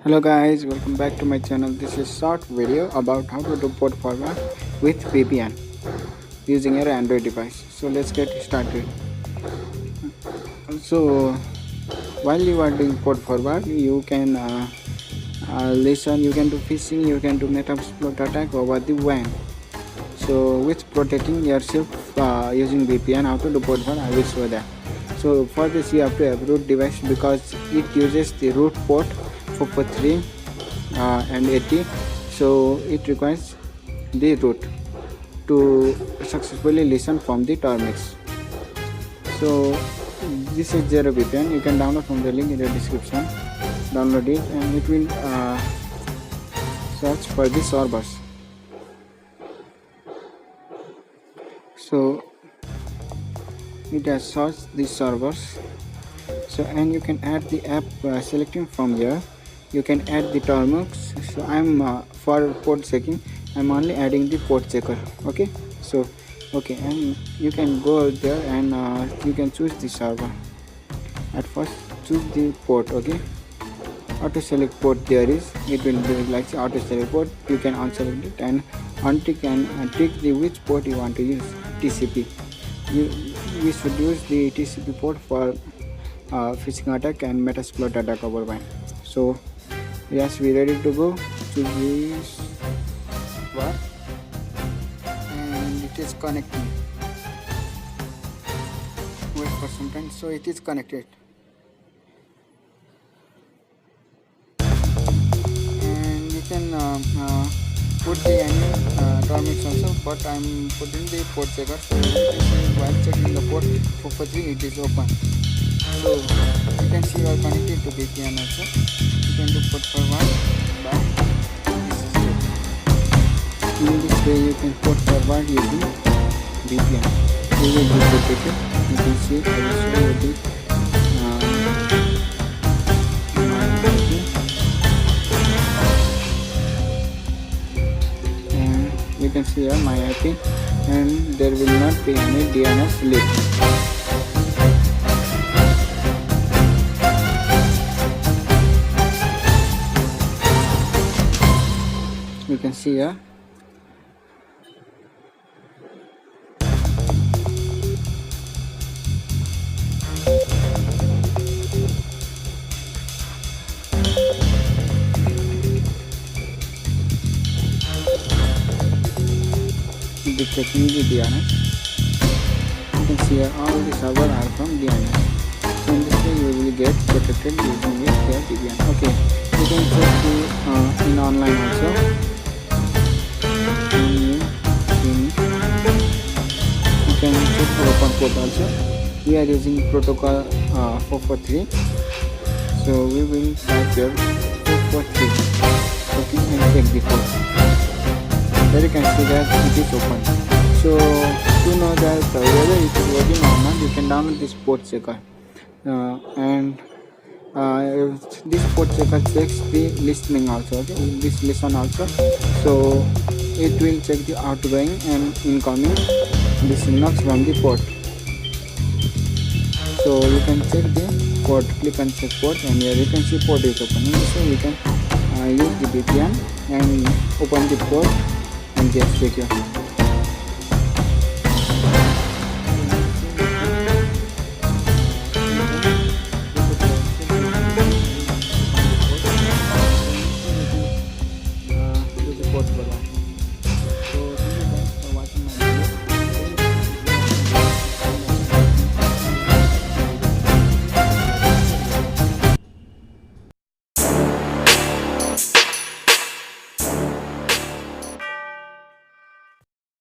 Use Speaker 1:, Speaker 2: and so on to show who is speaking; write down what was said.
Speaker 1: Hello guys, welcome back to my channel. This is short video about how to do port forward with VPN using your Android device. So let's get started. So while you are doing port forward, you can listen, you can do phishing, you can do Metasploit attack over the WAN. So with protecting yourself using VPN, how to do port forward, I will show that. So for this you have to have root device because it uses the root port 443 and 80, so it requires the root to successfully listen from the Termux. So this is zero VPN. You can download from the link in the description. Download it and it will search for the servers. So it has searched the servers. So and you can add the app selecting from here. You can add the Termux. So I'm for port checking, I'm only adding the port checker. Okay, so okay, and you can go there and you can choose the server. At first choose the port. Okay, auto select port there is, it will be like auto select port. You can unselect it and untick and tick the which port you want to use. TCP, we should use the TCP port for phishing attack and Metasploit attack over WAN. So yes, we ready to go. Choose this one and it is connecting. Wait for some time. So it is connected and you can put the any Termux also, but I'm putting the port checker. So while checking the port 443, it is open. So you can see you are connected to VPN also. You can do port forward back. In this way you can port forward using VPN. You will be protected. You can see I will show you the and you can see here my IP, and there will not be any DNS leak. You can see here the checking the DNS. You can see here all the servers are from DNS. So in this way you will get protected using your VPN. Okay, you can check the in online also. You can check for open port also. We are using protocol 443. So we will type here 443. Okay, and check the port. There you can see that it is open. So to know that whether it is working or not, you can download this port checker. This port checker checks the listening also. Okay, this listen also. So it will check the outgoing and incoming the signals from the port. So you can check the port. Click on check port, and here you can see port is open. So you can use the VPN and open the port and get secure.